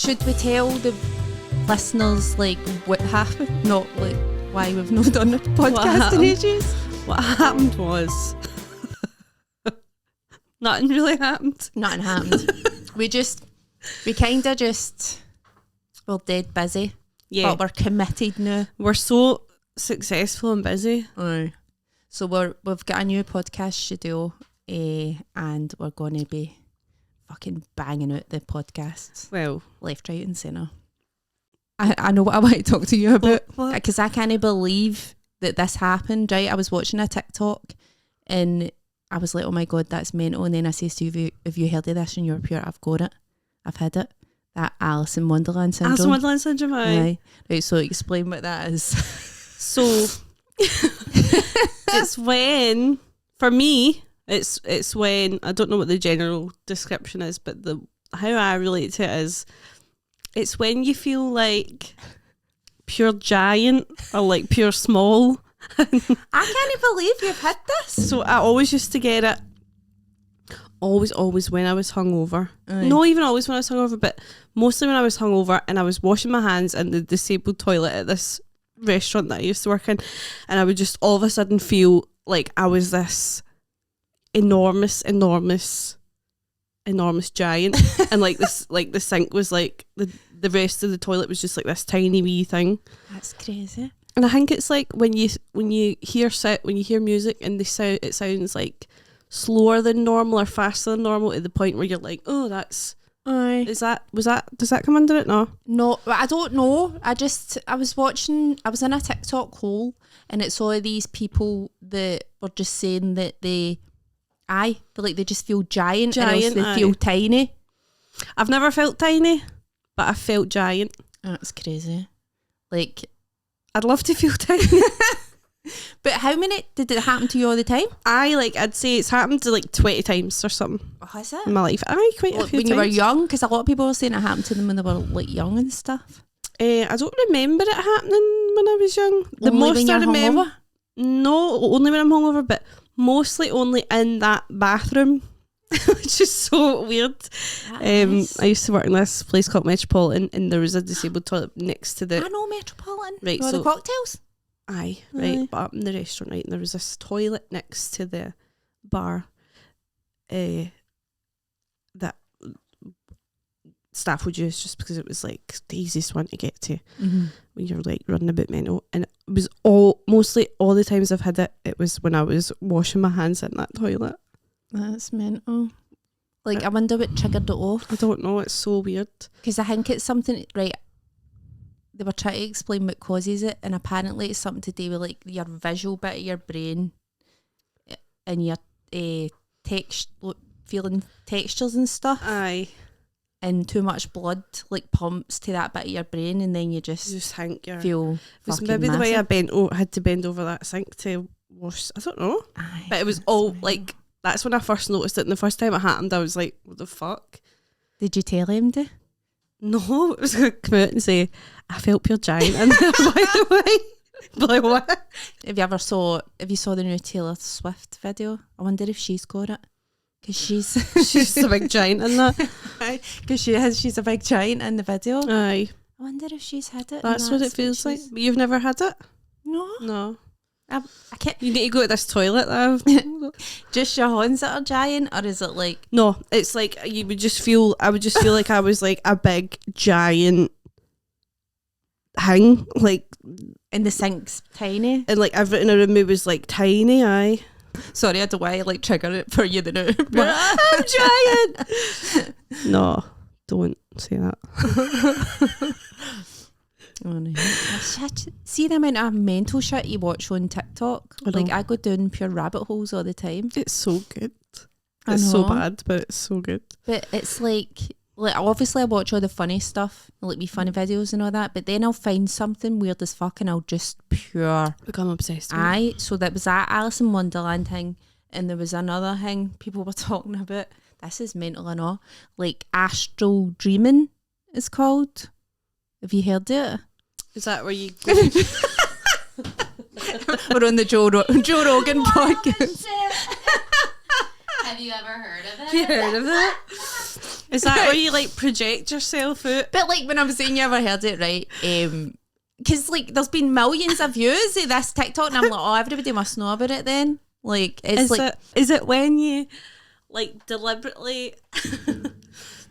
should we tell the listeners like what happened? Not like why we've not done a podcast in ages. What happened was nothing really happened. Nothing happened. we kind of just we're dead busy. Yeah, but we're committed now. We're so successful and busy. Aye. So we've got a new podcast studio, and we're going to be fucking banging out the podcasts. Well, left, right, and centre. I know what I want to talk to you about because I can't believe that this happened. Right, I was watching a TikTok and I was like, "Oh my god, that's mental." And then I says to you, "Have you heard of this?" And you're pure, "I've got it. I've had it." That Alice in Wonderland syndrome. Alice in Wonderland syndrome. Aye. Right. So explain what that is. So it's when, for me, it's when, I don't know what the general description is, but how I relate to it is, it's when you feel like pure giant or like pure small. I can't believe you've had this. So I always used to get it. Always when I was hungover. Aye. Not even always when I was hungover, but mostly when I was hungover and I was washing my hands in the disabled toilet at this restaurant that I used to work in, and I would just all of a sudden feel like I was this enormous giant and like this, like the sink was like the rest of the toilet was just like this tiny wee thing. That's crazy. And I think it's like when you hear music and it sounds like slower than normal or faster than normal to the point where you're like, oh, that's does that come under it? No, I don't know. I was in a TikTok hole and it's all of these people that were just saying that they just feel giant and else they feel tiny. I've never felt tiny, but I felt giant. That's crazy. Like, I'd love to feel tiny. But how many did it happen to you all the time? I'd say it's happened to like 20 times or something. Oh, has it? In my life. Quite a few when times. You were young? Because a lot of people were saying it happened to them when they were like young and stuff. I don't remember it happening when I was young. The only most when you're I remember. hungover? No, only when I'm hungover, but mostly only in that bathroom, which is so weird. Nice. I used to work in this place called Metropolitan, and there was a disabled toilet next to the. I know Metropolitan. Right, so the cocktails. Right, but up in the restaurant, right, and there was this toilet next to the bar that staff would use just because it was like the easiest one to get to when you're like running a bit mental. And it was mostly all the times I've had it was when I was washing my hands in that toilet. That's mental. Like, I wonder what triggered it off. I don't know, it's so weird. Because I think it's something, right, they were trying to explain what causes it, and apparently it's something to do with like your visual bit of your brain and your feeling textures and stuff. Aye. And too much blood like pumps to that bit of your brain, and then you just think you feel it was fucking maybe massive. the way I had to bend over that sink to wash. I don't know. Aye, but it was all like, that's when I first noticed it, and the first time it happened I was like, what the fuck? Did you tell him to? No, it was going to come out and say, I felt pure giant in there, by the way. Like, what? If you saw the new Taylor Swift video, I wonder if she's got it. Because she's a big giant in that. Because she's a big giant in the video. Aye. I wonder if she's had it. That's what it feels like. But you've never had it? No. I can't. You need to go to this toilet though. Just your hands that are giant, or is it like? No, it's like I would just feel like I was like a big giant thing, like, and the sink's tiny, and like everything around me was like tiny. Aye. Sorry, I don't know why I like trigger it for you now. I'm giant. No, don't say that. Oh no. See the amount of mental shit you watch on TikTok? I go down pure rabbit holes all the time. It's so good. It's so bad, but it's so good. But it's like obviously I watch all the funny stuff, like me funny videos and all that, but then I'll find something weird as fuck and I'll just pure become obsessed with it. So that was that Alice in Wonderland thing, and there was another thing people were talking about. This is mental and all. Like astral dreaming is called. Have you heard it? Is that where you go? We're on the Joe Rogan podcast. Have you ever heard of it? Have you heard of Is that where you like project yourself out? But like when I'm saying you ever heard it, right? Because like there's been millions of views of this TikTok, and I'm like, oh, everybody must know about it then. Like, it's is it when you like deliberately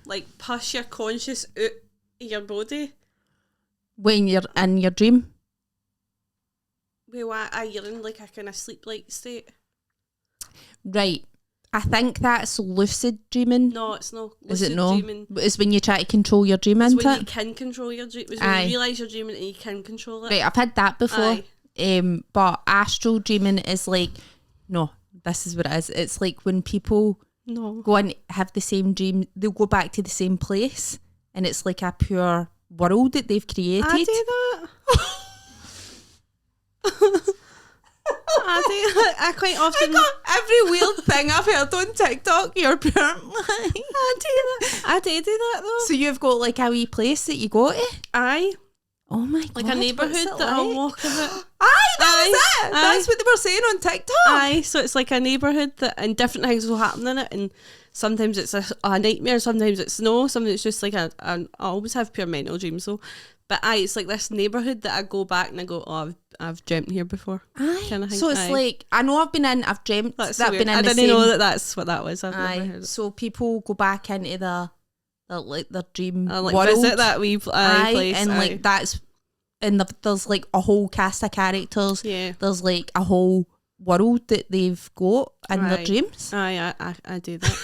like push your conscious out of your body? When you're in your dream? Well, you're in like a kind of sleep-like state. Right. I think that's lucid dreaming. No, it's not. Is it Lucid no? dreaming. It's when you try to control your dream It's into when it. you can control your dream. It's when you realise you're dreaming and you can control it. Right, I've had that before. But astral dreaming is like, no, this is what it is. It's like when people go and have the same dream, they'll go back to the same place, and it's like a pure world that they've created. I do that. I quite often. Every weird thing I've heard on TikTok, you're pure. I do that though. So you've got like a wee place that you go to? Aye. Oh my god. Like a neighbourhood that I'll walk about. Aye, that was it. That's what they were saying on TikTok. Aye, so it's like a neighbourhood that, and different things will happen in it, and sometimes it's a nightmare, sometimes it's no, sometimes it's just like I always have pure mental dreams though. But it's like this neighbourhood that I go back and I go, oh, I've dreamt here before. Aye. Kind of thing. So it's like, I know I've dreamt that's that so been in I the didn't same. know that's what that was. I've never heard it. So people go back into their dream like world. visit that wee place. And like that's, and there's like a whole cast of characters. Yeah. There's like a whole world that they've got in their dreams. Aye, I do that.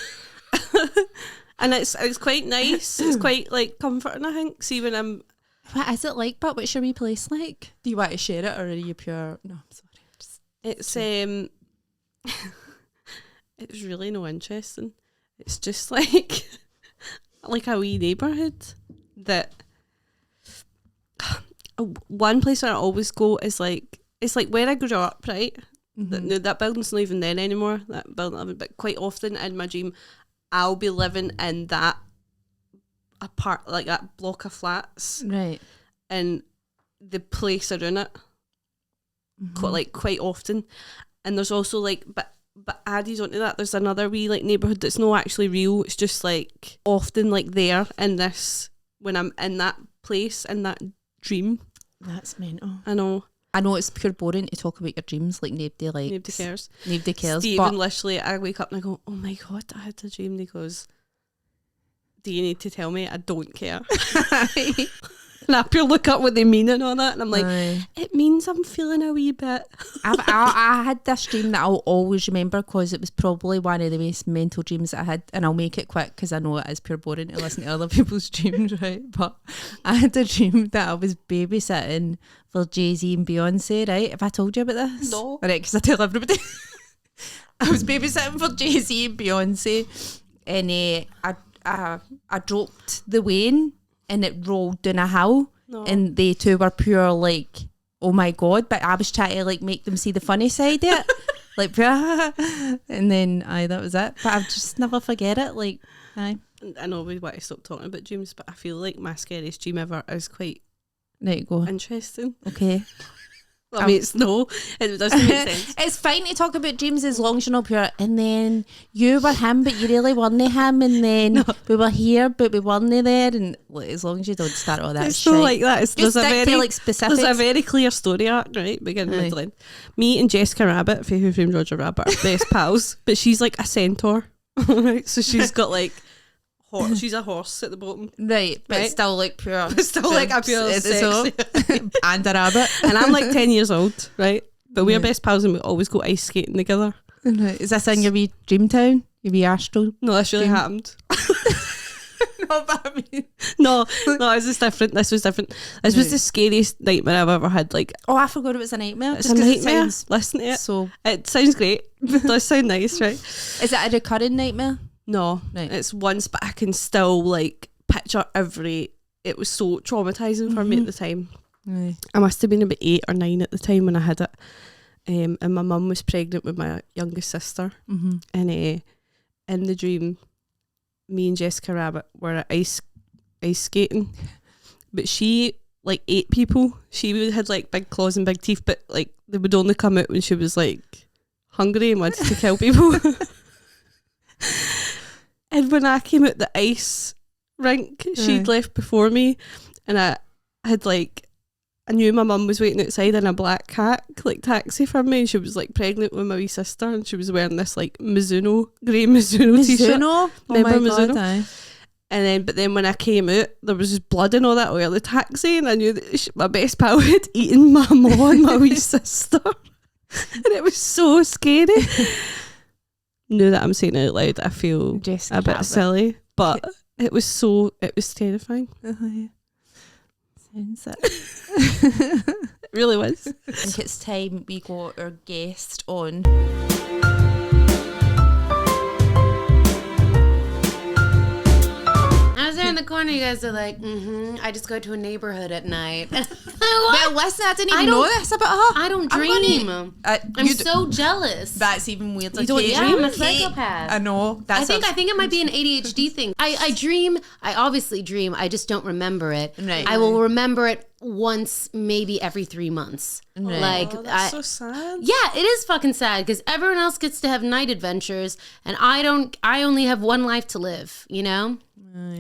And it's quite nice. It's quite like comforting, I think. See when I'm. What is it like? But what's your wee place like? Do you want to share it, or are you pure? No, I'm sorry. It's it's really no interesting. It's just like a wee neighbourhood that. One place where I always go is like, it's like where I grew up, right? Mm-hmm. That building's not even there anymore. That building, but quite often in my dream, I'll be living in that like that block of flats, right? And the place around it, quite often. And there's also like, but added onto that, there's another wee like neighbourhood that's not actually real. It's just like often like there in this, when I'm in that place in that dream. That's mental. I know it's pure boring to talk about your dreams. Like nobody cares. Stephen, literally, I wake up and I go, oh my god, I had a dream. And he goes, do you need to tell me? I don't care. And I pure look up what they mean and all that, and I'm like, it means I'm feeling a wee bit. I had this dream that I'll always remember because it was probably one of the most mental dreams that I had, and I'll make it quick because I know it is pure boring to listen to other people's dreams, right? But I had a dream that I was babysitting for Jay-Z and Beyonce, right? Have I told you about this? No. Right, because I tell everybody. I was babysitting for Jay-Z and Beyonce, and I dropped the Wayne and it rolled down a hill. No. And they two were pure like, oh my god, but I was trying to like make them see the funny side of it. Like pure, and then that was it. But I've just never forget it. Like I know we want to stop talking about dreams, but I feel like my scariest dream ever is quite interesting. Okay. I mean, it doesn't make sense. It's fine to talk about dreams as long as you're not pure. And then you were him, but you really weren't him. And then we were here, but we weren't there. And like, as long as you don't start all that it's shit. So like that. Just stick to like specifics. There's a very clear story arc, right? Beginning, middle, end. Me and Jessica Rabbit, for Who Framed Roger Rabbit, are best pals. But she's like a centaur, right? So she's got like. She's a horse at the bottom, right? But right? Still like pure, still like a pure sexy. And a rabbit. And I'm like 10 years old, right? But we're best pals and we always go ice skating together. Right. Is this in your wee dream town? Your wee astral? No, this really happened. No, but I mean, no, this is different. This was different. This was the scariest nightmare I've ever had. Like, oh, I forgot it was a nightmare. It's a nightmare. Listen to it. So it sounds great. It does sound nice, right? Is it a recurring nightmare? No, right. It's once, but I can still like picture it was so traumatizing for me at the time. Right. I must have been about 8 or 9 at the time when I had it. And my mum was pregnant with my youngest sister. And in the dream, me and Jessica Rabbit were at ice skating. But she like ate people. She had like big claws and big teeth, but like they would only come out when she was like hungry and wanted to kill people. And when I came out the ice rink, she'd left before me, and I had like, I knew my mum was waiting outside in a black cat like taxi for me, and she was like pregnant with my wee sister, and she was wearing this like grey Mizuno t-shirt. Oh Remember my Mizuno? God, aye. And then when I came out, there was just blood and all that all over the taxi, and I knew that my best pal had eaten my mum and my wee sister, and it was so scary. Now that I'm saying it out loud, I feel Just a bit silly, but it was terrifying. Sounds it. It really was. I think it's time we got our guest on. I was there in the corner, you guys are like, I just go to a neighborhood at night. Well, listen, I didn't even know this about her. I don't dream. I'm so jealous. That's even weirder. You don't Yeah, dream? I'm a psychopath. I know. I think it might be an ADHD thing. I dream. I obviously dream. I just don't remember it. Right. I will remember it once, maybe every 3 months. Right. Like That's so sad. yeah, it is fucking sad because everyone else gets to have night adventures, and I don't. I only have one life to live. You know.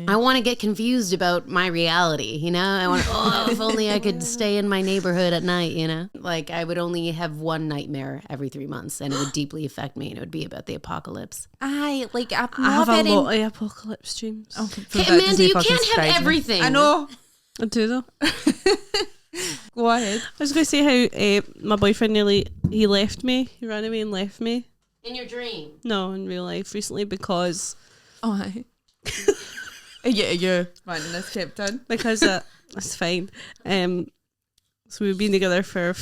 I want to get confused about my reality. You know. I want. If only I could stay in my neighborhood at night. You know. Like I would only have one nightmare every 3 months, and it would deeply affect me, and it would be about the apocalypse. Aye, like I have a lot of apocalypse dreams. Hey, Amanda, you can't have everything. I know. I do though. Go ahead. I was going to say how my boyfriend he left me. He ran away and left me. In your dream. No, in real life recently because Oh, aye. You're wanting this kept on. because that's fine. So we've been together for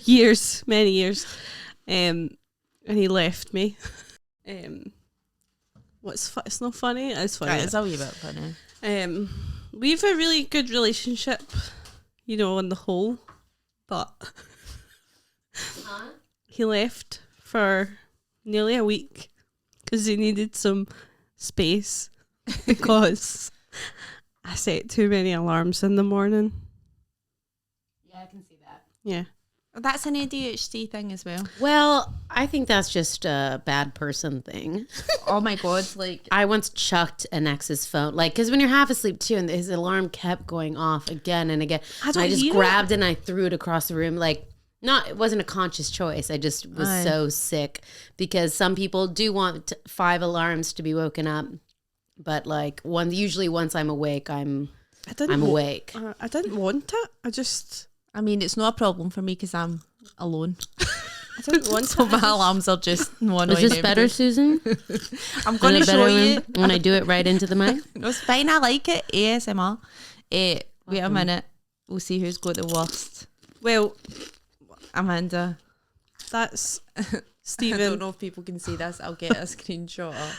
years, many years, and he left me. It's not funny. It's funny. Right, it's a wee bit funny. We've a really good relationship, you know, on the whole, but he left for nearly a week because he needed some space because I set too many alarms in the morning. Yeah, I can see that. Yeah. That's an ADHD thing as well. Well, I think that's just a bad person thing. Oh my God, like I once chucked an ex's phone, like, because when you're half asleep too, and his alarm kept going off again and again. I just grabbed it and I threw it across the room. Like, it wasn't a conscious choice. I just was so sick because some people do want 5 alarms to be woken up, but like usually once I'm awake, I'm awake. I didn't want it. I mean, it's not a problem for me because I'm alone. I didn't want So it. my alarms are just one. Is this better, Susan? I'm going to show you. When I do it right into the mic. No, it's fine. I like it. ASMR. Wait a minute. We'll see who's got the worst. Well, Amanda. that's I Stephen. don't know if people can see this. I'll get a screenshot up.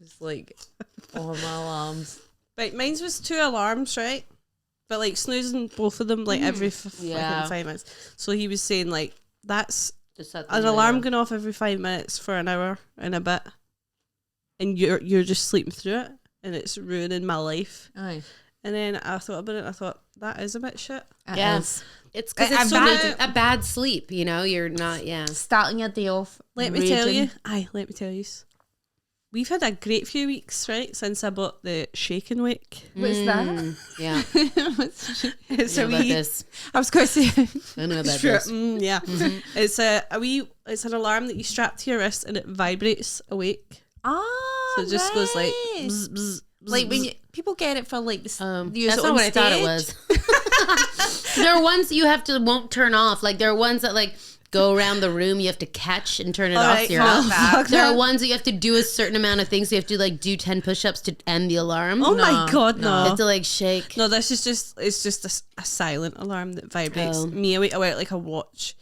Just like all my alarms. Right, mine was 2 alarms, right? But like snoozing both of them like every fucking 5 minutes. So he was saying like that's an alarm going off every 5 minutes for an hour and a bit, and you're just sleeping through it, and it's ruining my life. Aye. And then I thought about it, and I thought that is a bit shit. Yes. It's because A it's bad- a bad sleep, you know? You're not, Starting your day off. Let me tell you. We've had a great few weeks, right, since I bought the Shake and Wake. What's that? Yeah. It's I a know about wee. this. I was going to say. I know about Sure, this. yeah. It's a wee. It's an alarm that you strap to your wrist and it vibrates awake. Ah, So it just goes like bzz, bzz, like bzz, when bzz. people get it for like use That's it not on what I thought it stage. was. There are ones you have to won't turn off. Like there are ones that like go around the room. You have to catch and turn it off. Alright, So you're fuck off. that. There are ones that you have to do a certain amount of things. So you have to like do 10 push-ups to end the alarm. Oh my god, You no! have to like shake. No, this is just a silent alarm that vibrates Oh. me awake. I wear it like a watch,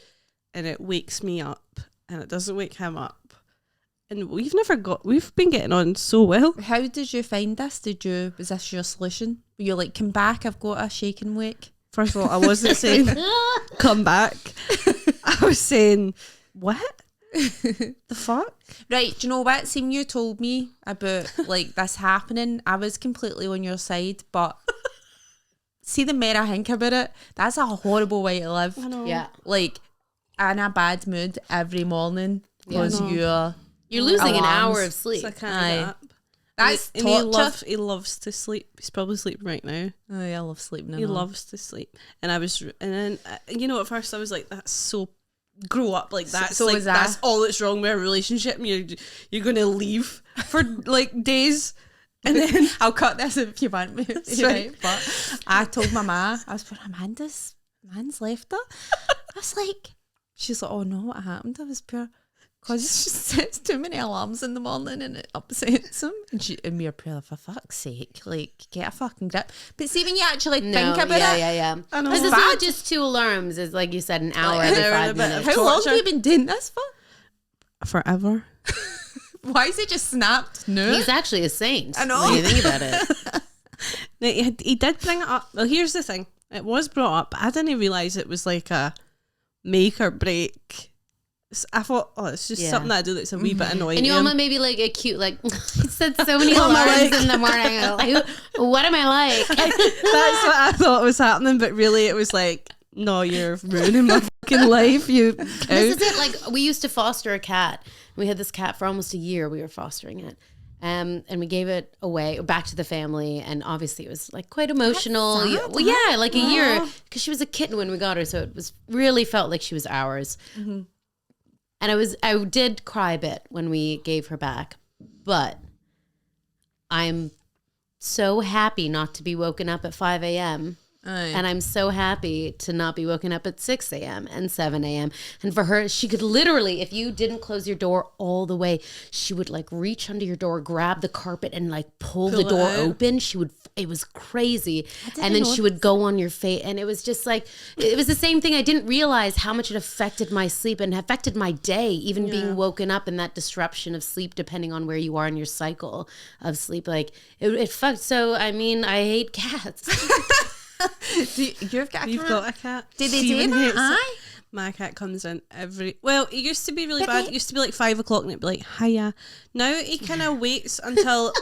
and it wakes me up, and it doesn't wake him up. And we've been getting on so well. How did you find this? Was this your solution? Were you like, come back, I've got a shake and wake? First of all, I wasn't saying come back. I was saying what the fuck. Right, do you know what? See, when you told me about like this happening, I was completely on your side, but see, the more I think about it, that's a horrible way to live. I know. Yeah. Like, in a bad mood every morning because Yeah, I know. you're You're losing an Alarms. hour of sleep. So I can't Aye. get up. That's and torture. he loves to sleep. He's probably sleeping right now. Oh yeah, I love sleeping. He loves to sleep. And then at first I was like, that's so grow up. Like that's so like that's all that's wrong with a relationship. And you're gonna leave for like days. And then I'll cut this if you want me. Right. But I told my ma, I was like, man's left her. I was like, she's like, oh no, what happened? I was pure. Because she sets too many alarms in the morning and it upsets him. And we are pure, for fuck's sake, like, get a fucking grip. But see, when you actually think about it. Yeah. Because it's not just 2 alarms. It's like you said, an hour every 5 minutes. How long have you been doing this for? Forever. Why is it just snapped? No. He's actually a saint. I know. When you think about it. Now, he did bring it up. Well, here's the thing. It was brought up, but I didn't realise it was like a make or break. I thought, it's just something that I do that's a wee bit annoying. And you almost maybe like a cute, like, it said so many alarms in the morning. Like, what am I like? That's what I thought was happening, but really it was like, no, you're ruining my fucking life, you cow. This is it. Like, we used to foster a cat. We had this cat for almost a year. We were fostering it. And we gave it away back to the family, and obviously it was like quite emotional. Like a year, because she was a kitten when we got her, so it was really felt like she was ours. Mm-hmm. And I did cry a bit when we gave her back, but I'm so happy not to be woken up at 5 a.m. And I'm so happy to not be woken up at 6 a.m. and 7 a.m. And for her, she could literally, if you didn't close your door all the way, she would like reach under your door, grab the carpet and like pull the door open. It was crazy. And then she would go on your face. And it was just like, it was the same thing. I didn't realize how much it affected my sleep and affected my day, even being woken up in that disruption of sleep, depending on where you are in your cycle of sleep. Like it fucked. So, I mean, I hate cats. You've got a cat? Did they do that? My cat comes in it used to be really bad. It used to be like 5 o'clock and it'd be like, hiya. Now he kind of waits until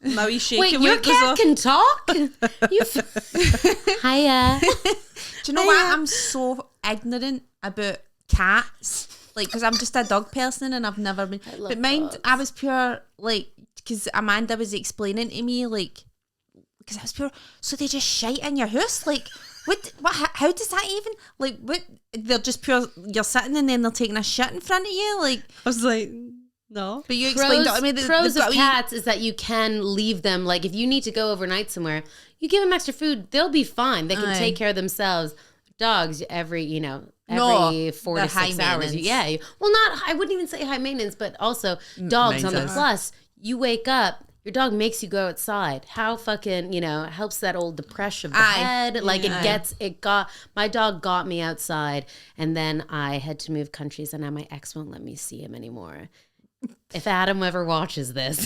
my wee shaking your weight goes cat off. can talk? Hiya. Do you know what? I'm so ignorant about cats. Like, because I'm just a dog person and I've never been. But mine, dogs. I was pure, like, because Amanda was explaining to me, like, because I was pure, so they just shite in your house? Like, what, how does that even, like, what, they're just pure, you're sitting and then they're taking a shit in front of you? Like, I was like, no. But you explained it to me. Pros of cats is that you can leave them, like, if you need to go overnight somewhere, you give them extra food, they'll be fine. They can take care of themselves. Dogs, every 4 to 6 hours. Yeah. Well, I wouldn't even say high maintenance, but also dogs on the plus, you wake up, your dog makes you go outside. How fucking, helps that old depression of the head. Like my dog got me outside, and then I had to move countries, and now my ex won't let me see him anymore. If Adam ever watches this,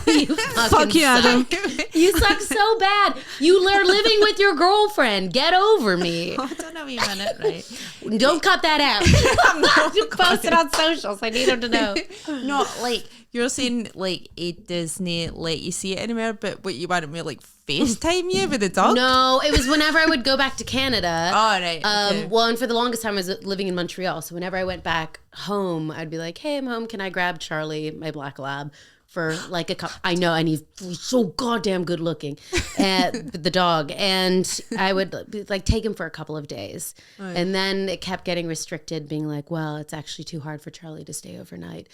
you fuck you, Adam. You suck so bad. You are living with your girlfriend. Get over me. I don't know you meant it right. Don't cut that out. I'm not to post it on socials. I need him to know. No, like, you're saying, like, it doesn't let you see it anywhere, but what you wanted me, like, FaceTime you with the dog? No, it was whenever I would go back to Canada. Oh, right. Okay. Well, and for the longest time I was living in Montreal. So whenever I went back home, I'd be like, hey, I'm home. Can I grab Charlie, my black lab, for like a cup? I know, and he's so goddamn good looking, the dog. And I would like take him for a couple of days. Right. And then it kept getting restricted, being like, well, it's actually too hard for Charlie to stay overnight.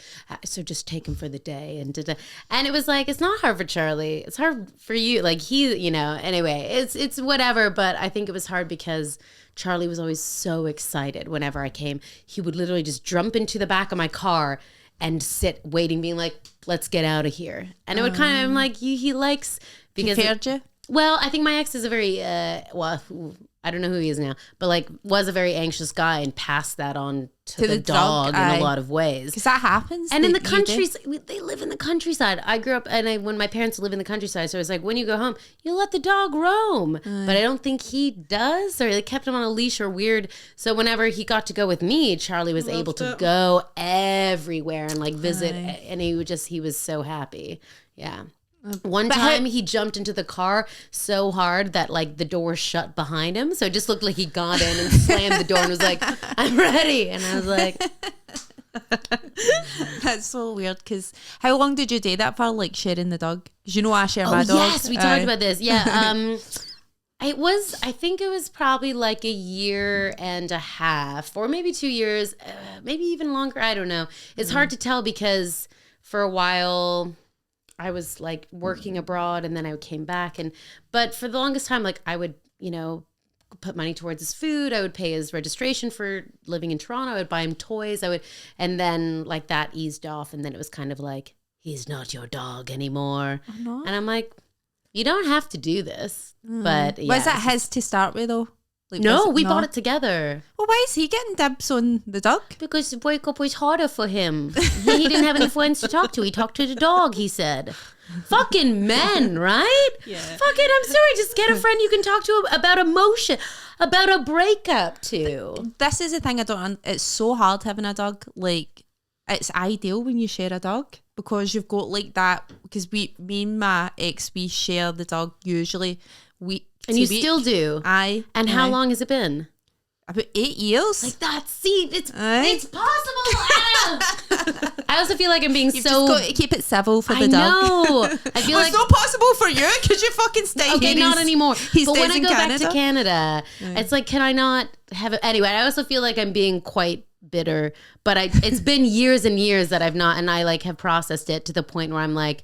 So just take him for the day. And it was like, it's not hard for Charlie. It's hard for you. Like anyway, it's whatever. But I think it was hard because Charlie was always so excited whenever I came. He would literally just jump into the back of my car and sit waiting, being like, let's get out of here. And it would kind of, I'm like, he likes, because compared you? Well, I think my ex is a very, I don't know who he is now, but like was a very anxious guy and passed that on to the dog in a lot of ways. Because that happens. And in the countryside, they live in the countryside. I grew up, when my parents live in the countryside, so it's like, when you go home, you let the dog roam. But I don't think he does, or they kept him on a leash or weird. So whenever he got to go with me, Charlie was able to go everywhere and like visit, and he was so happy. Yeah. One time he jumped into the car so hard that like the door shut behind him. So it just looked like he got in and slammed the door and was like, I'm ready. And I was like, That's so weird. Because how long did you do that for? Like sharing the dog? Because you know I share my dog. Yes, we talked about this. Yeah. I think it was probably like a year and a half, or maybe 2 years, maybe even longer. I don't know. It's hard to tell because for a while I was like working abroad and then I came back. But for the longest time, like I would, put money towards his food. I would pay his registration for living in Toronto. I would buy him toys. And then like that eased off. And then it was kind of like, he's not your dog anymore. And I'm like, you don't have to do this. But yeah. Was it his to start with though? Like, no, we bought it together. Well, why is he getting dibs on the dog? Because the breakup was harder for him. He didn't have any friends to talk to. He talked to the dog, he said. Fucking men, right? Yeah. Fucking, I'm sorry, just get a friend you can talk to about emotion, about a breakup to. This is the thing it's so hard having a dog. Like, it's ideal when you share a dog because you've got like that, because me and my ex, we share the dog usually week. And you still do? Aye. And how long has it been? About 8 years. Like that, see, it's possible. I also feel like I'm being You've just got to keep it civil for the dog. I know. I feel like it's not possible for you because you fucking stay okay, here. not anymore. But when I go Canada. back to Canada, it's like, can I not have it? Anyway, I also feel like I'm being quite bitter, but it's been years and years that I've not, and I like have processed it to the point where I'm like,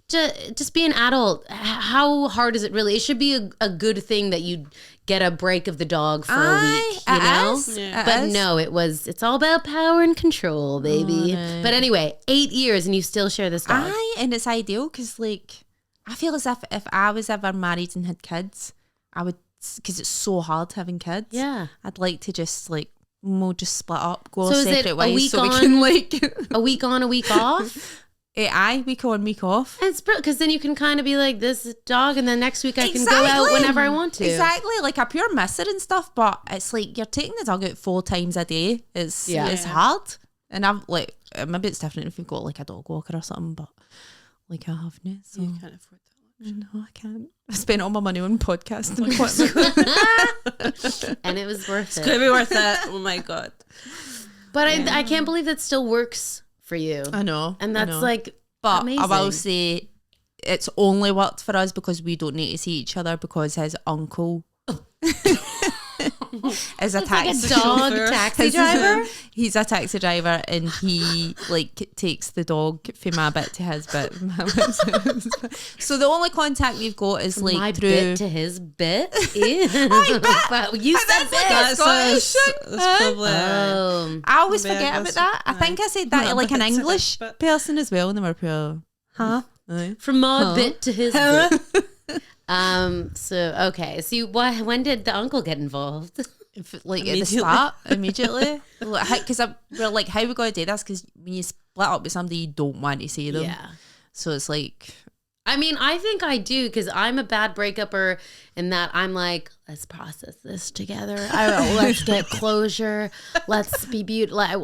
just be an adult. How hard is it really? It should be a good thing that you get a break of the dog for a week, you know? Yeah. But no, it's all about power and control, baby. No. But anyway, 8 years and you still share this dog. And it's ideal because like I feel as if I was ever married and had kids, I would, because it's so hard having kids. Yeah. I'd like to just like we'll just split up, go So our is it separate a ways week so we on- can like A week on, a week off. aye, week on, week off. And it's because then you can kind of be like this dog, and then next week I can go out whenever I want to. Exactly, like a pure misser and stuff. But it's like you're taking the dog out 4 times a day. It's hard, and I'm like maybe it's different if you've got like a dog walker or something, but like I haven't. So You can't afford that. No, I can't. I spent all my money on podcasting equipment. And it was worth It's gonna it. be worth it. Oh my god. But I can't believe that still works for you. I know, And that's like but amazing. I will say it's only worked for us because we don't need to see each other because his uncle is a taxi like a dog chauffeur. taxi driver. He's a taxi driver and he like takes the dog from my bit to his bit. So the only contact we've got is like My through bit to his bit. But you said bit. That's Scottish. That's probably. Oh. I always Maybe forget I about was- that. I think I said that to like an It's a English bit. person as well, and they were pure. Huh? Aye. From my Huh? bit to his bit. So okay. So when did the uncle get involved? Like at the start, immediately. Because we're like, how are we going to do this? Because when you split up with somebody, you don't want to see them. Yeah. So it's like, I mean, I think I do because I'm a bad breakupper in that I'm like, let's process this together. Let's get closure. Let's be beautiful. I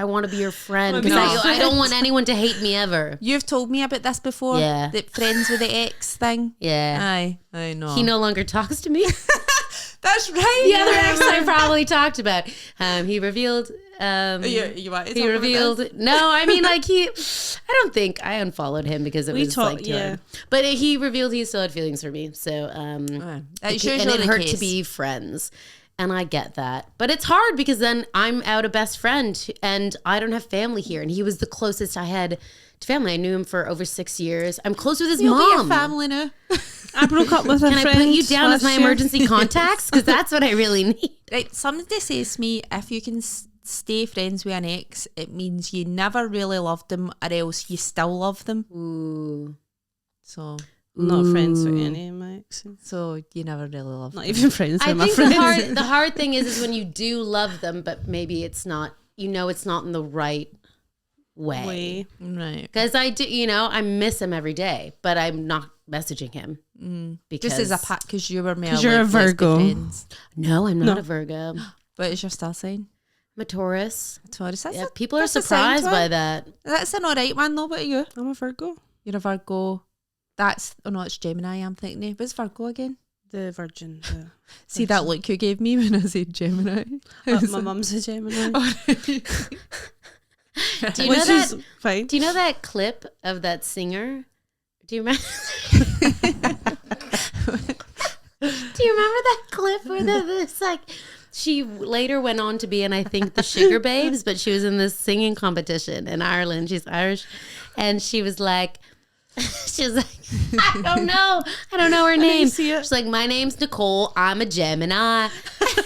want to be your friend because I don't want anyone to hate me ever. you've told me about this before. Yeah. The friends with the ex thing. Yeah. Aye, I know. He no longer talks to me. That's right. The other ex I probably talked about. He revealed. You want to He talk about revealed. this? No, I mean, like I don't think I unfollowed him because it was like too hard. But he revealed he still had feelings for me. So It's and usually it the hurt case. to be friends. And I get that. But it's hard because then I'm out a best friend and I don't have family here. And he was the closest I had to family. I knew him for over 6 years. I'm close with his You'll be your mom. family now. I broke up with a Can friend. I put you down as my last year. emergency contacts? Because that's what I really need. Right, somebody says to me, if you can stay friends with an ex, it means you never really loved them or else you still love them. Ooh. So I'm not friends with any of my exes. so you never really loved Not them. even friends I with my think friends. the hard thing is when you do love them, but maybe it's not, it's not in the right way. Way. Right. Because I do, I miss him every day, but I'm not messaging him. Because Just as a pack, because you were more 'Cause you're a like, let's be Virgo. friends. No, I'm not No. a Virgo. What is your star sign? I'm a Taurus. Taurus. That's Yeah, a- people are that's a sign surprised to by it. that. That's an alright one though, but you? I'm a Virgo. You're a Virgo. That's, oh no, it's Gemini I'm thinking of. What's Virgo again? The Virgin. See that look you gave me when I said Gemini? My mum's a Gemini. Do you Which know that? is fine. Do you know that clip of that singer? Do you remember? Do you remember that clip where this like she later went on to be in, I think, the Sugar Babes, but she was in this singing competition in Ireland. She's Irish, and she was like, I don't know her name. She's like, my name's Nicole. I'm a Gemini.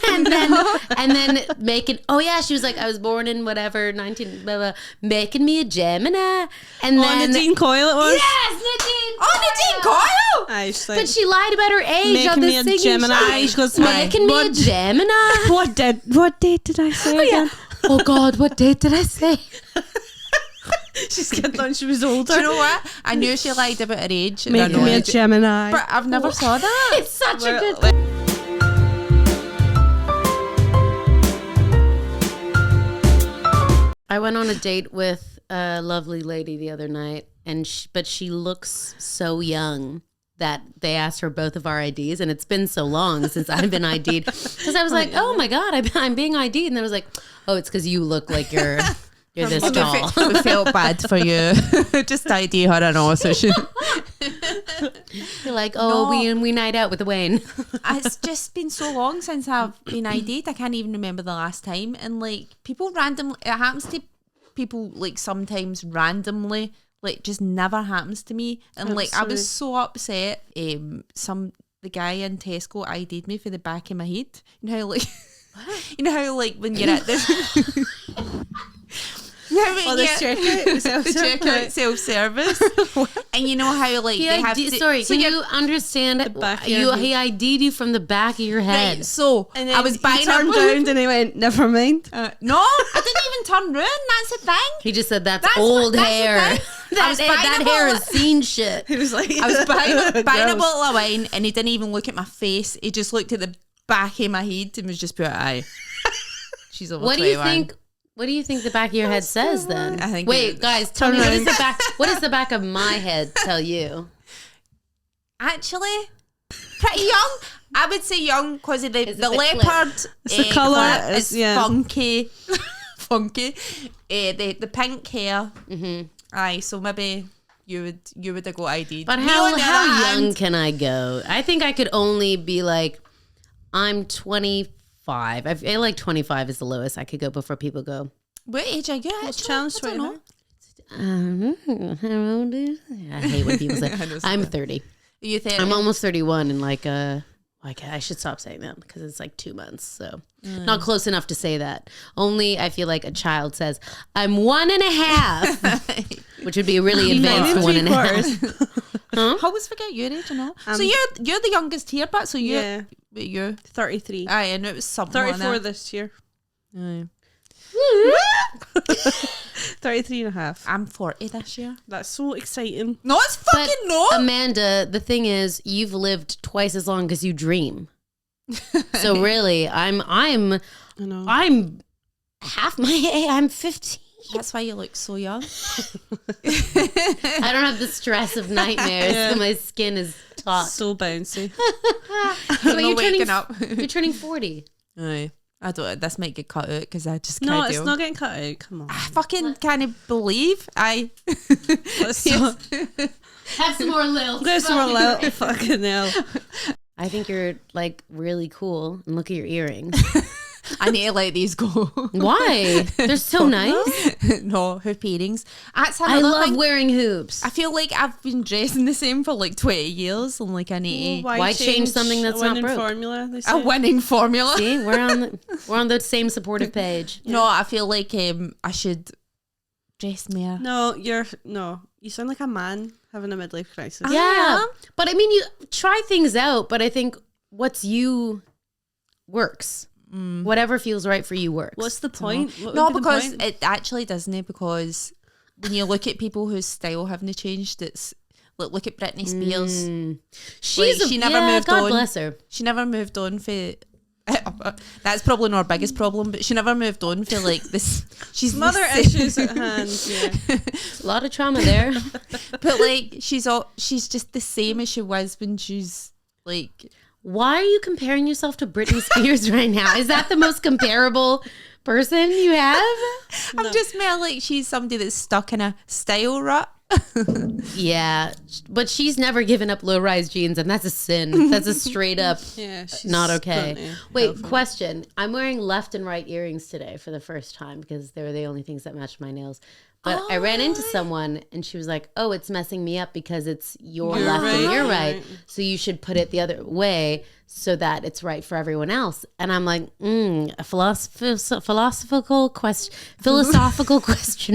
and then making, she was like, I was born in whatever 19 blah, blah, making me a Gemini. And then Nadine Coyle it was. Yes, Nadine. Nadine Coyle. Aye, she's like, But she lied about her age making on me the a singing Gemini. show. She goes, Making me a Gemini. What date did I say again? Oh God, what date did I say? She's getting on. She was older. Do you know what? I knew she lied about her age. And I Making know me a it- Gemini. But I've never saw that. It's such a good. I went on a date with a lovely lady the other night, and but she looks so young that they asked her both of our IDs, and it's been so long since I've been ID'd because I was like, oh my God, I'm being ID'd, and then I was like, oh, it's because you look like you're this tall. We felt bad for you. Just ID her and all, so she. You're like, oh, we night out with Wayne. It's just been so long since I've been ID'd. I can't even remember the last time. And like people randomly, it happens to people like sometimes randomly. Like just never happens to me. And like I was so upset. The guy in Tesco ID'd me for the back of my head. You know how like, you know how like when you're at this. The checkout self-service. And you know how like they have to, sorry, so can you understand he ID'd you from the back of your head. Right, so And then I was buying turned around and he went, never mind. No, I didn't even turn round. That's the thing. He just said that's old hair. that hair has seen shit. He was like, I was buying a bottle of wine and he didn't even look at my face. He just looked at the back of my head and was just put, aye. She's over 21. What do you think the back of your head says then? I think Wait, guys, tell me what does the back of my head tell you? Actually, pretty young. I would say young because of the leopard. It's the colour. It's funky. Funky. The pink hair. Mm-hmm. Aye, so maybe you would have got ID'd. But how young can I go? I think I could only be like, I'm 25. I feel like 25 is the lowest I could go before people go. What age are you? Challenge 25. I hate when people say I'm 30. You think I'm almost 31 and like I should stop saying that because it's like 2 months. So not close enough to say that. Only I feel like a child says I'm 1.5, which would be a really advanced 1.5. I always forget your age, you know. So you're the youngest here, but so you're 33. Aye, and it was something 34 like this year. Aye. 33 and a half. I'm 40 this year. That's so exciting. No, it's fucking not. Amanda, the thing is, you've lived twice as long as you dream. So really, I'm half my age. I'm 15. That's why you look so young. I don't have the stress of nightmares. So my skin is taut. So bouncy. So you're waking up. You're turning 40. Aye. I don't. This might get cut out because I just can't. No, deal. it's not getting cut out. Come on. I fucking can't believe I. Have some more Lil. There's some more Lil. Fucking hell. I think you're like really cool. And look at your earrings. I need to let these go. Why? They're so nice. No, hoop earrings. I love wearing hoops. I feel like I've been dressing the same for like 20 years and like I need to... Why change something that's not broke? Formula, they say. A winning formula. See, we're on the same supportive page. Yeah. No, I feel like I should dress more. You sound like a man having a midlife crisis. Yeah, but I mean, you try things out, but I think what's you works. Whatever feels right for you works. What's the point? No, because it actually doesn't, because when you look at people whose style haven't changed, it's like, look at Britney Spears. She never moved on. God bless her. She never moved on for... That's probably not our biggest problem, but she never moved on for like this. She's some other issues at hand. Yeah. A lot of trauma there. But like she's just the same as she was when she's like... Why are you comparing yourself to Britney Spears right now? Is that the most comparable person you have? I'm just more like she's somebody that's stuck in a style rut. Yeah, but she's never given up low-rise jeans, and that's a sin. That's a straight up not okay. Wait, question. I'm wearing left and right earrings today for the first time because they were the only things that matched my nails. But I ran into someone and she was like, oh, it's messing me up because it's your left and your right. So you should put it the other way so that it's right for everyone else. And I'm like, a philosophical question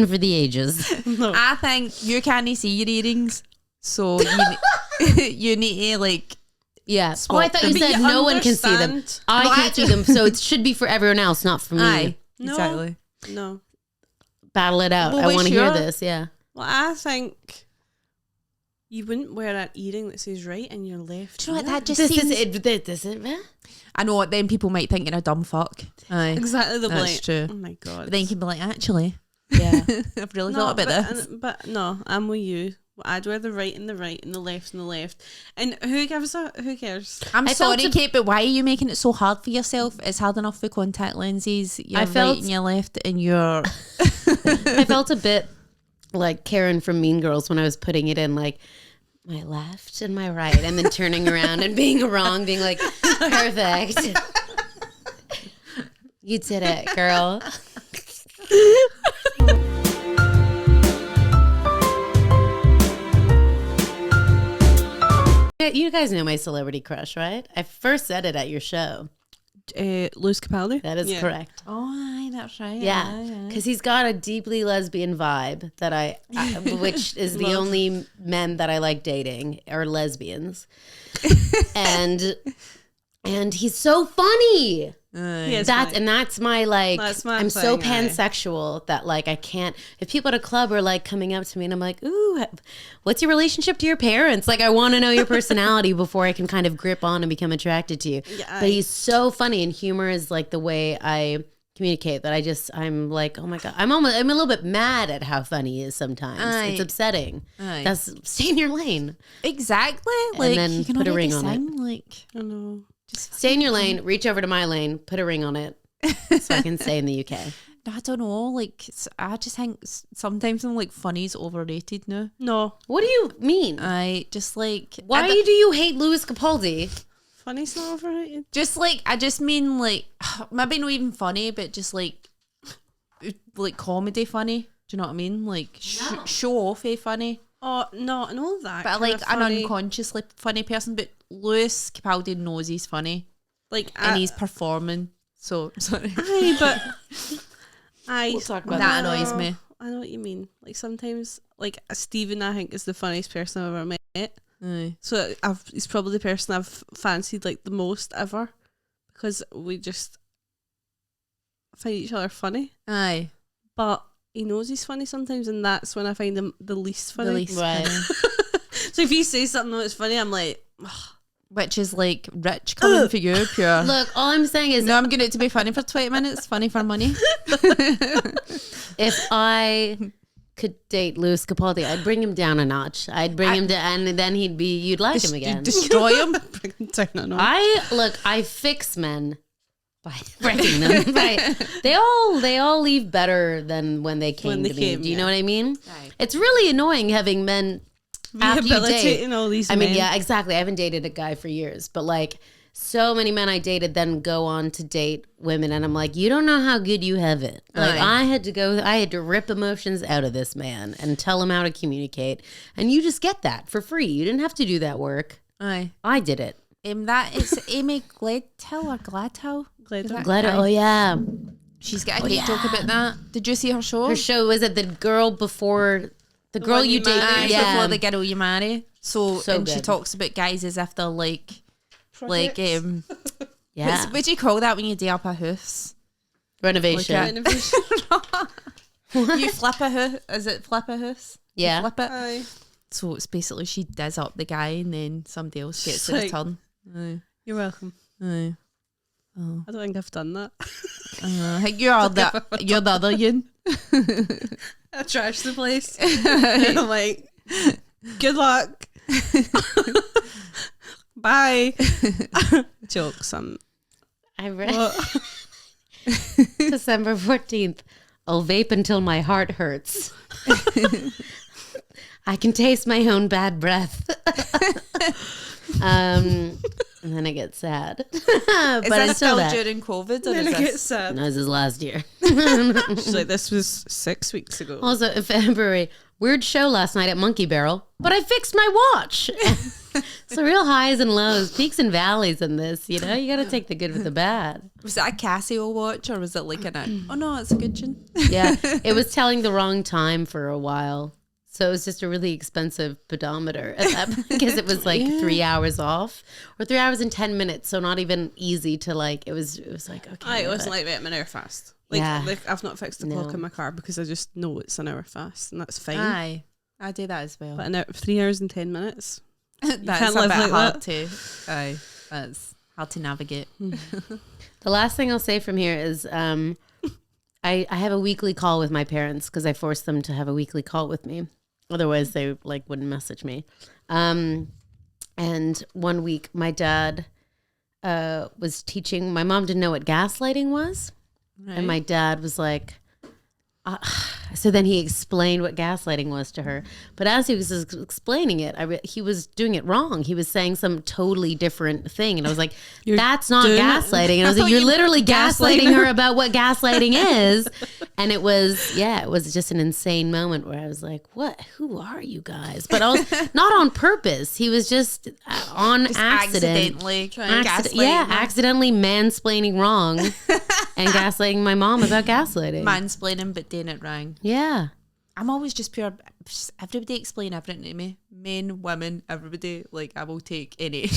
for the ages. No. I think you can't see your earrings. So you need to like... Yeah. Oh, I thought you said no one can see them. I can't see them. So it should be for everyone else, not for me. Aye, exactly. No. Battle it out. Well, I want to hear this. Yeah. Well, I think you wouldn't wear that earring that says right and your left. Do you know what that just this seems... This is it. I know what then people might think you're a dumb fuck. Aye. Exactly. They'll That's be like, true. oh my God. But then you can be like, actually, yeah, I've really thought about this. But no, I'm with you. I'd wear the right and the right and the left and the left. And who cares? I'm sorry, Kate, but why are you making it so hard for yourself? It's hard enough with contact lenses. You're right and your left and your... I felt a bit like Karen from Mean Girls when I was putting it in, like, my left and my right, and then turning around and being wrong, being like, perfect. You did it, girl. You guys know my celebrity crush, right? I first said it at your show. Lewis Capaldi? That is correct. Oh, aye, that's right. Yeah, because he's got a deeply lesbian vibe that I which is the only men that I like dating are lesbians. and he's so funny. That's my like. That's my I'm so pansexual that like I can't. If people at a club are like coming up to me and I'm like, ooh, what's your relationship to your parents? Like I want to know your personality before I can kind of grip on and become attracted to you. Yeah, but he's so funny, and humor is like the way I communicate. That I'm like, oh my God, I'm a little bit mad at how funny he is sometimes. It's upsetting. That's stay in your lane. Exactly. Like, and then you can put a ring on it. Like, I know. Just stay in your lane, reach over to my lane, put a ring on it so I can stay in the UK. I don't know. Like, I just think sometimes I'm like funny's overrated now. No. What do you mean? I just like... Why do you hate Lewis Capaldi? Funny's not overrated. Just like, I just mean like, maybe not even funny, but just like comedy funny. Do you know what I mean? Like show offy funny. Oh, no, and all that. But like an unconsciously funny person, but Lewis Capaldi knows he's funny. Like, and he's performing. So, sorry. Aye, but... We'll talk about that. Annoys me. I know what you mean. Like, sometimes, like, Stephen, I think, is the funniest person I've ever met. Aye. So, he's probably the person I've fancied, like, the most ever. Because we just find each other funny. Aye. But he knows he's funny sometimes, and that's when I find him the least funny. The least funny. So if he says something that's funny, I'm like... Ugh. Which is like rich coming for you, pure. Look, all I'm saying is... No, I'm getting it to be funny for 20 minutes. Funny for money. If I could date Lewis Capaldi, I'd bring him down a notch. I'd bring him down, and then you'd like him again. Destroy him? Bring him down a notch. I fix men by breaking them. They all leave better than when they came to me. Do you know what I mean? Right. It's really annoying having men... Rehabilitating all these men. I mean, yeah, exactly. I haven't dated a guy for years, but like so many men I dated then go on to date women, and I'm like, you don't know how good you have it. Like I had to rip emotions out of this man and tell him how to communicate, and you just get that for free. You didn't have to do that work. Aye, I did it. That is Amy Gledhill or Gladhill. Gledhill. Oh yeah, she's got a great joke about that. Did you see her show? Her show was it the girl before. The girl you date before the girl you marry. So and good. She talks about guys as if they're like yeah. What do you call that when you do up a house? Renovation. You flip a house. Is it flip a house? Yeah. You flip it. Aye. So it's basically she does up the guy and then somebody else gets the turn. Aye. You're welcome. Aye. Oh. I don't think I've done that. You're the other Yun. I trashed the place. And I'm like, good luck. Bye. Jokes. December 14th. I'll vape until my heart hurts. I can taste my own bad breath. And then I get sad. Is that still during COVID? Or then is I get sad. No, this is last year. She's like, this was 6 weeks ago. Also, in February, weird show last night at Monkey Barrel, but I fixed my watch. So real highs and lows, peaks and valleys in this, you know? You got to take the good with the bad. Was it a Casio watch or was it like oh no, it's a good tune? Yeah, it was telling the wrong time for a while. So it was just a really expensive pedometer at that because it was like 3 hours off or 3 hours and 10 minutes. So not even easy to like, it was like, okay. It wasn't like wait, I'm an hour fast. Like I've not fixed the clock in my car because I just know it's an hour fast and that's fine. Aye, I do that as well. But 3 hours and 10 minutes. That's a bit hard to. Aye, that's hard to navigate. The last thing I'll say from here is I have a weekly call with my parents because I forced them to have a weekly call with me. Otherwise, they like wouldn't message me. And one week, my dad was teaching. My mom didn't know what gaslighting was, right. And my dad was like, so then he explained what gaslighting was to her. But as he was explaining it, he was doing it wrong. He was saying some totally different thing. And I was like, that's not gaslighting. And I was like, you're literally gaslighting her about what gaslighting is. And it was just an insane moment where I was like, what? Who are you guys? But I was not on purpose. He was just on accident. Accidentally trying to gaslight. Accidentally mansplaining wrong and gaslighting my mom about gaslighting. Mansplaining, but doing it wrong. Yeah. I'm always just everybody explain everything to me. Men, women, everybody. Like, I will take any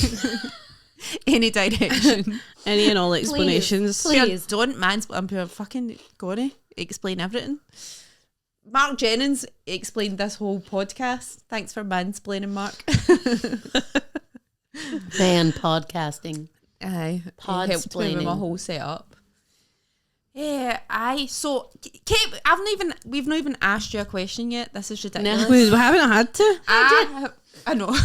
any direction. Any and all explanations. Please. Don't mansplain. I'm pure fucking gonna explain everything. Mark Jennings explained this whole podcast. Thanks for mansplaining, Mark. Ban podcasting. Aye. Helped me with my whole setup. Yeah, so Kate, we've not even asked you a question yet. This is ridiculous. No, we haven't had to. I know.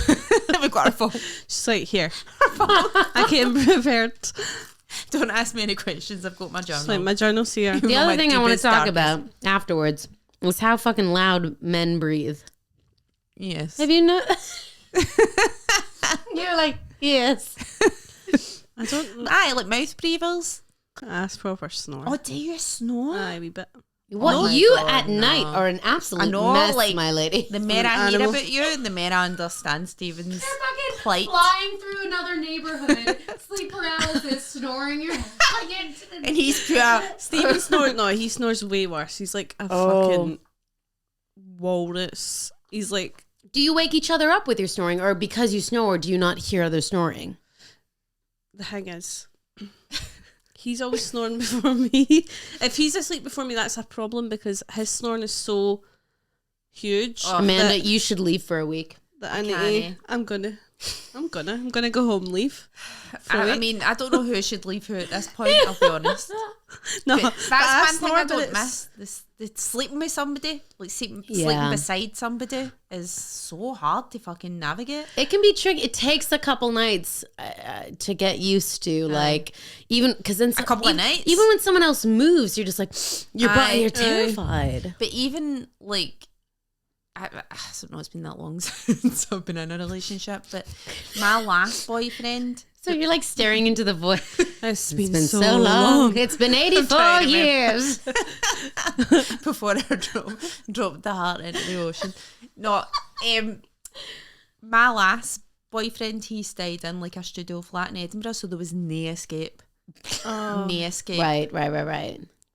We've got our phone. She's like, here. I came prepared. Don't ask me any questions. I've got my journal. Like my journal's here. The other thing I want to talk about afterwards was how fucking loud men breathe. Yes. Have you know? You're like, yes. I don't. Like mouth breathers. That's proper snore. Oh, do you snore? Aye, a wee bit. What God, night are an absolute mess, like, my lady. The more I hear about you, the more I understand Stephen's plight. Flying through another neighborhood, sleep paralysis, snoring your and he's pure. Stephen snores. No, he snores way worse. He's like a fucking walrus. He's like. Do you wake each other up with your snoring, or because you snore, do you not hear other snoring? The thing is. He's always snoring before me. If he's asleep before me, that's a problem because his snoring is so huge. Amanda, you should leave for a week. I'm gonna go home and leave. I mean, I don't know who should leave who at this point, I'll be honest. No, that's one thing I don't miss. The sleeping with somebody, like sleeping beside somebody is so hard to fucking navigate. It can be tricky. It takes a couple nights to get used to, like, even because then a couple of nights. Even when someone else moves, you're just like, you're terrified. But even like, I don't know, it's been that long since I've been in a relationship, but my last boyfriend. So you're like staring into the void. It's been so long. It's been 84 years. Before I dropped the heart into the ocean. No, my last boyfriend, he stayed in like a studio flat in Edinburgh, so there was no escape. No escape. Right.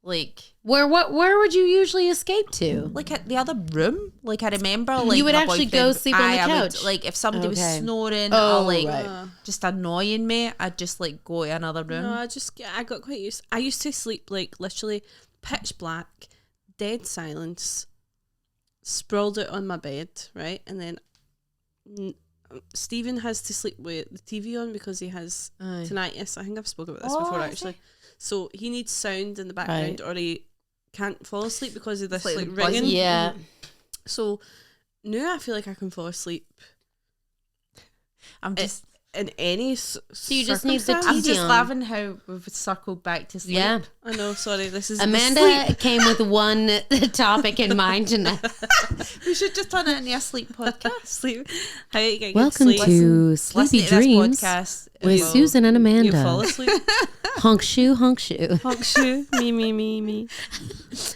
Like where would you usually escape to? Like at the other room. Like I remember, like you would actually go sleep on the couch. Like if somebody was snoring or like just annoying me, I'd just like go to another room. No, I got quite used. I used to sleep like literally pitch black, dead silence, sprawled out on my bed, right, and then Stephen has to sleep with the TV on because he has tinnitus. I think I've spoken about this before actually. So he needs sound in the background or he can't fall asleep because of this like ringing. Yeah. So now I feel like I can fall asleep. I'm just in any So you just need the circumstance. I'm just on. laughing how we've circled back to sleep. Yeah. I know, sorry, this is Amanda came with one topic in mind tonight. We should just turn it into a sleep podcast. sleep. How you get Welcome good sleep. to Sleepy Listen to Dreams this podcast with will- Susan and You fall Amanda. asleep. Honk shoe, honk shoe. Honk shoe. Me.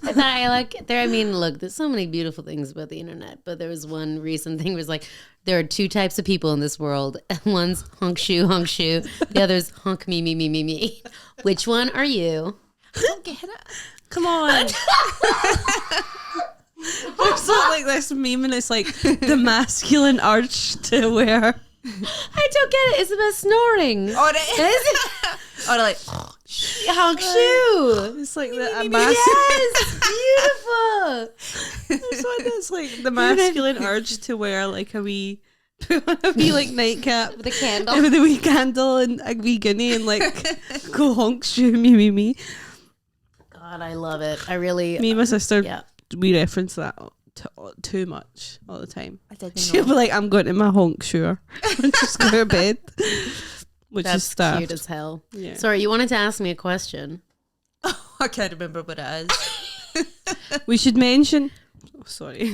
I thought I like there. I mean, look, there's so many beautiful things about the internet, but there was one recent thing was like there are two types of people in this world. One's honk shoe, the other's honk me. Which one are you? I don't get it. Come on. There's not like this meme and it's like the masculine urge to wear. I don't get it. It's about snoring. Or it or like Honk shoe. It's like the Yes, beautiful. There's one that's like the masculine urge to wear like a wee like nightcap With a candle. with a wee candle and a wee guinea and like go honk shoe me. God, I love it. I really. Me and my sister, Yeah. we reference that too much all the time. I didn't She'll be know. like, I'm going to my honk shoe and just go to bed. Which is That's stuff. cute as hell. Yeah. Sorry, you wanted to ask me a question. I can't remember what it is. We should mention. Oh, sorry.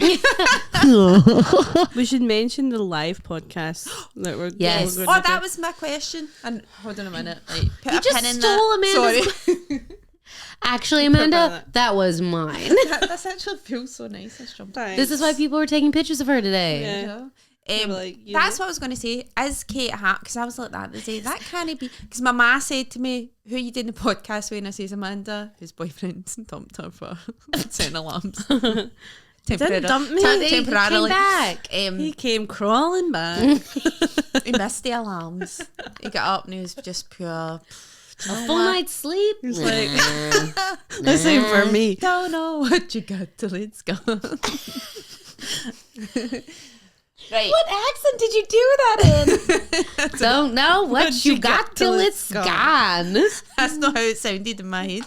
We should mention the live podcast that we're. Yes. We're Oh, gonna that do. was my question. And hold on a minute. Like, put You a just pin in stole that. Amanda's. Sorry. Actually, Amanda, that was mine. This actually feels so nice. This jump. Thanks. This is why people were taking pictures of her today. Yeah. Like, you That's know. what I was going to say. Is Kate Hart? Because I was like that the day. That can't be. Because my ma said to me, "Who are you doing the podcast with?" And I says Amanda, whose boyfriend dumped her for setting alarms. Didn't dump me. They Temporarily. came back. He came crawling back. He missed the alarms. He got up and he was just pure. A full night's sleep. He's like, this ain't for me. Don't know what you got till it's gone. Right. What accent did you do that in? Don't know what you got till it's gone. That's not how it sounded in my head.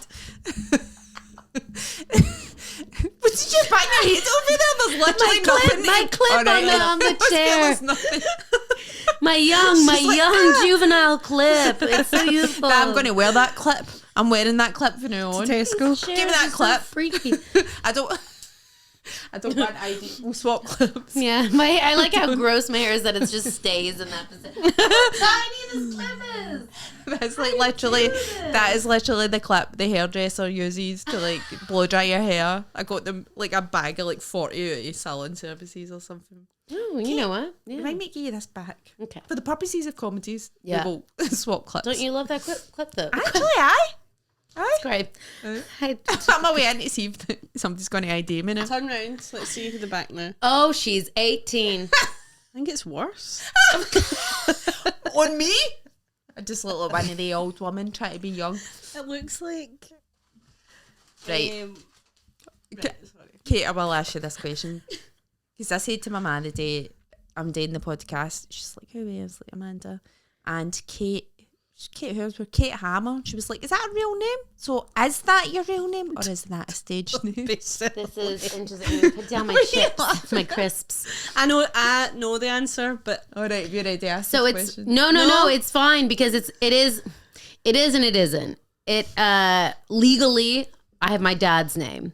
But did you bang your head over there? There's literally nothing. My clip on the chair. There's nothing. My young juvenile clip. It's so youthful. I'm going to wear that clip. I'm wearing that clip from now on. Tesco. Give me that clip. Freaky. I don't want ID. We'll swap clips. Yeah, I like how gross my hair is that it just stays in that position. How tiny this clip is. That's like literally, that is literally the clip the hairdresser uses to like blow dry your hair. I got them like a bag of like 40 salon services or something. Oh, you know what? Yeah. I might make you this back. Okay. For the purposes of comedies, Yeah. we will swap clips. Don't you love that clip though? Actually, aye. That's great. I'm away in to see if somebody's going to ID me now. Turn round. Let's see who the back now. Oh, she's 18. I think it's worse. On me? I just look like one of the old women trying to be young. It looks like. Right. Sorry. Kate, I will ask you this question. Because I said to my man the day I'm doing the podcast, she's like, who is like Amanda? And Kate Hammer. She was like, is that a real name? So is that your real name or is that a stage name? This is interesting. Put down my chips, my crisps. I know the answer, but All right, if you're ready to ask So the it's question. no, it's fine because it is and it isn't. It legally, I have my dad's name.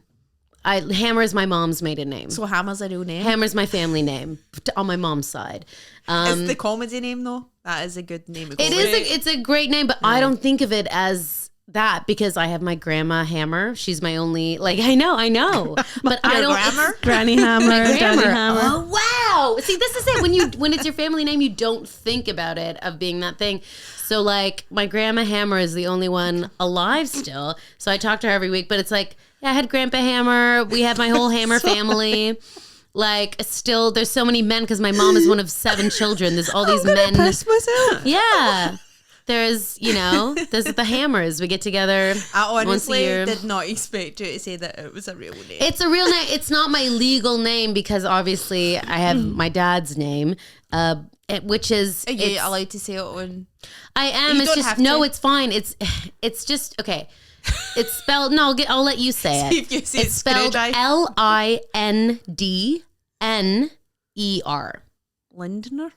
Hammer is my mom's maiden name. So Hammer's a real name? Hammer's my family name on my mom's side. Is the comedy name though? That is a good name. It is. It's a great name, but I don't think of it as that because I have my grandma Hammer. She's my only. Like I know, but I don't. grammar? Granny Hammer, Daddy Hammer. Oh wow! See, this is it. When it's your family name, you don't think about it of being that thing. So like my grandma Hammer is the only one alive still. So I talk to her every week, but it's like, yeah, I had Grandpa Hammer. We have my whole Hammer family. Like still, there's so many men because my mom is one of 7 children. There's all these men. Piss myself. Yeah. There's the Hammers. We get together I once a honestly year. did not expect you to say that it was a real name. It's a real name. It's not my legal name because obviously I have my dad's name, which is. Are you it's- allowed to say it on? I am. You It's don't just have no. to. It's fine. It's just okay. It's spelled. No, I'll let you say See it. if you say It's spelled Screwdriver. Lindner. Lindner?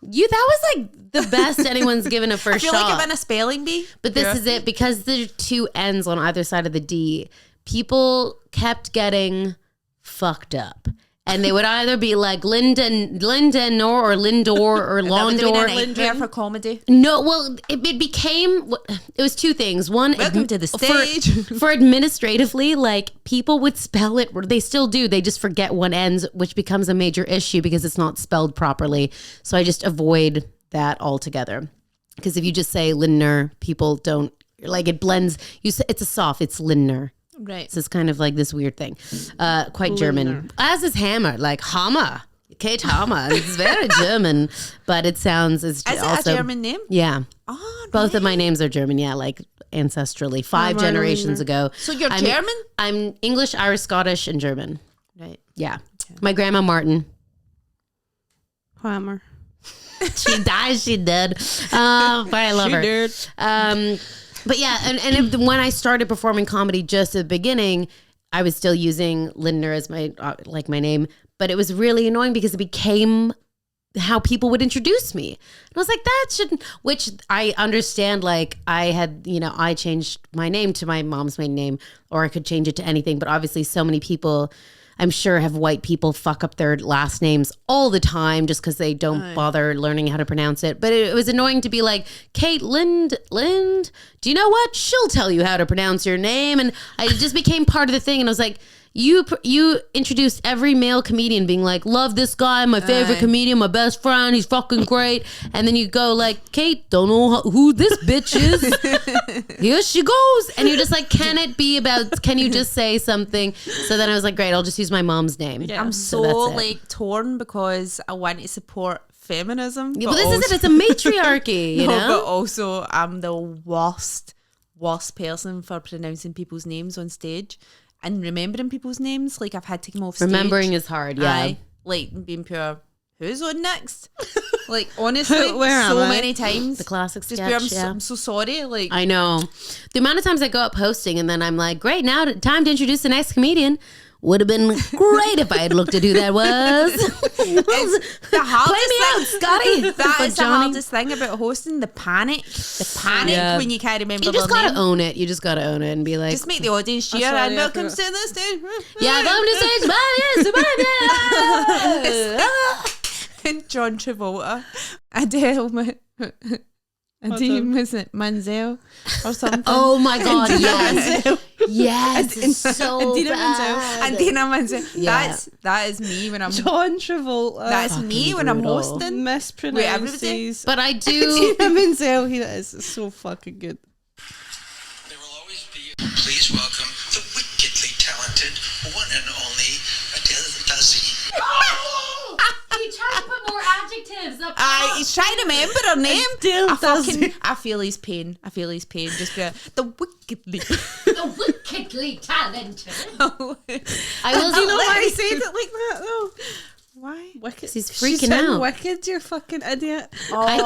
That was like the best anyone's given a first shot. I feel like I'm in a spelling bee. But this is it, because there are two N's on either side of the D. People kept getting fucked up. And they would either be like Linden or Lindor or Londor. For comedy. No, well, it became, it was two things. One, welcome to the stage. For administratively, like, people would spell it, they still do, they just forget one ends, which becomes a major issue because it's not spelled properly. So I just avoid that altogether. Because if you just say Lindner, people don't, like, it blends. You say it's a soft, it's Lindner. Right. So it's kind of like this weird thing. Quite German. As is Hammer, like Hammer. Kate Hammer. It's very German, but it sounds... Is it also a German name? Yeah. Oh, both of my names are German, yeah, like ancestrally. 5 generations ago. So you're German? I'm English, Irish, Scottish, and German. Right. Yeah. Okay. My grandma Martin. Hammer. She died, she did. But I love her. Did. But yeah, and when I started performing comedy just at the beginning, I was still using Lindner as my my name, but it was really annoying because it became how people would introduce me. And I was like, that shouldn't, which I understand, like I had, I changed my name to my mom's maiden name, or I could change it to anything, but obviously so many people, I'm sure, have white people fuck up their last names all the time just because they don't bother learning how to pronounce it. But it was annoying to be like, Kate Lind, do you know what? She'll tell you how to pronounce your name. And it just became part of the thing. And I was like, you introduced every male comedian being like, love this guy, my favorite comedian, my best friend, he's fucking great. And then you go like, Kate, don't know who this bitch is. Here she goes. And you're just like, can you just say something? So then I was like, great, I'll just use my mom's name. Yeah. I'm so torn because I want to support feminism. Yeah, but this is it, it's a matriarchy, you know? But also I'm the worst person for pronouncing people's names on stage. And remembering people's names, like I've had to come off stage. Remembering is hard, yeah. Like being pure, who's on next? Like honestly, so many times. The classic sketch, I'm so sorry. Like I know. The amount of times I go up hosting and then I'm like, great, now time to introduce the next comedian. Would have been great if I had looked at who that was. It's the hardest thing, Scotty. That is the hardest thing about hosting, the panic when you can't remember. You just gotta own it. You just gotta own it and be like, just make the audience cheer and welcome to the stage. Yeah, welcome to stage. And John Travolta, Adele. Manziel or something. Oh my god, yes. Yes, it's so bad. Adina Menzel. Yeah. That is me when I'm John Travolta. That's me when I'm hosting. Mispronounces. But I do. Adina Menzel, he is so fucking good. There will always be. Please welcome the wickedly talented one and only Adele Dazeem. He tried to put more adjectives up. He's trying to remember her name. I feel his pain. Just the wickedly talented. I will. Do you know why I said it like that though? Why? Wicked. He's freaking out. Wicked, you fucking idiot. I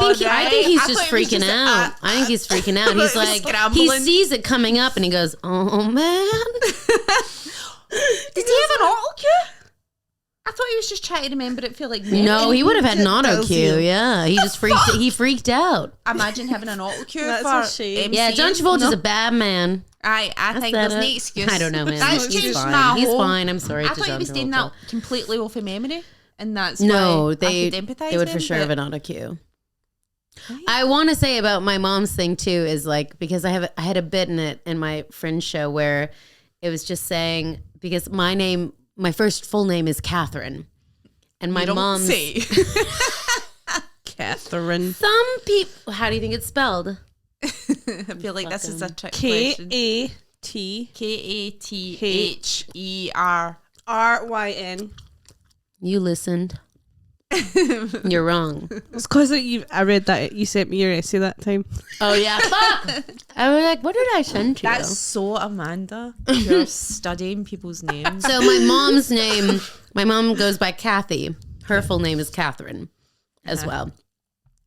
think he's just freaking out. I think he's freaking out. He's like, he sees it coming up and he goes, oh man. Did he have an auto cue? I thought he was just trying to remember it. Feel like no, he would have had an auto cue. Yeah, he just freaked out. Imagine having an auto cue. That's a shame. Yeah, John Travolta's a bad man. I think there's no excuse. I don't know, man. He's fine. He's fine. I'm sorry. I thought he was doing that completely off of memory, and that's no. Why they I could empathize. They would for sure have an auto cue. I want to say about my mom's thing too is like, because I had a bit in it in my friend's show where it was just saying, because my first full name is Catherine, and my mom's Catherine. Some people, how do you think it's spelled? I feel like this is a trick question. Katheryn. You listened. You're wrong. It's because I read that you sent me your essay that time. Oh yeah, fuck. I was like, what did I send you? That's so Amanda. You're studying people's names. So my mom goes by Kathy. Her full name is Catherine as well,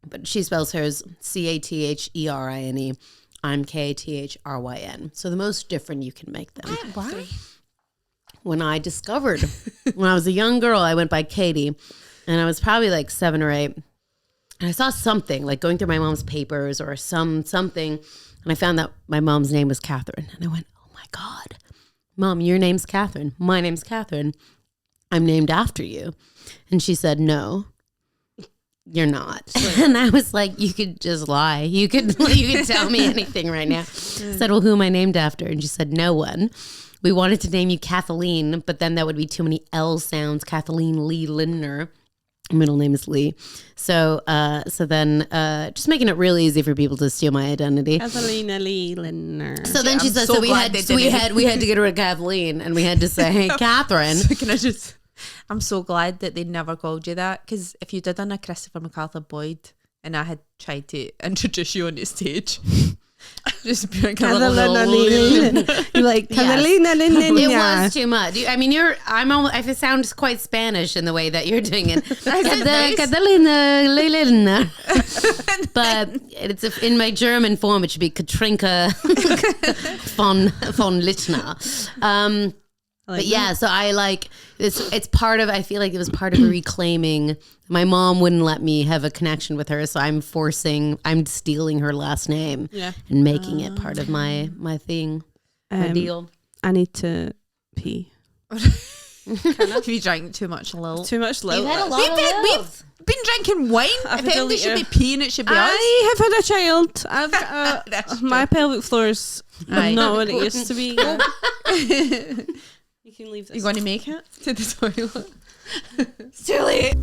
but she spells hers Catherine. I'm Kathryn. So the most different you can make them. Why? When I discovered, when I was a young girl, I went by Katie. And I was probably like 7 or 8. And I saw something like going through my mom's papers or something. And I found that my mom's name was Catherine. And I went, oh my God, Mom, your name's Catherine. My name's Catherine. I'm named after you. And she said, no, you're not. And I was like, you could just lie. You could tell me anything right now. I said, well, who am I named after? And she said, no one. We wanted to name you Kathleen, but then that would be too many L sounds. Kathleen Lee Lindner. Middle name is Lee. So then just making it real easy for people to steal my identity. Kathleen Lee Lindner. So then she said, so we had to get rid of Kathleen and we had to say, hey, Catherine. So I'm so glad that they never called you that, because if you did on a Christopher MacArthur Boyd and I had tried to introduce you on the stage, just be like, you like Catalina. It was too much. I mean, I sound quite Spanish in the way that you're doing it. Catalina, but it's in my German form. It should be Katrinka von Lichtner. But yeah, so I like this. It's part of. I feel like it was part of a reclaiming. My mom wouldn't let me have a connection with her, so I'm stealing her last name and making it part of my thing, my deal. I need to pee. Have you drank too much Lil? Too much Lil. You've had a lot of Lils. We've been drinking wine. If anybody should be peeing, it should be us. I have had a child. I've my pelvic floor's not what it used to be. You can leave this. You going to make it to the toilet? It's too late.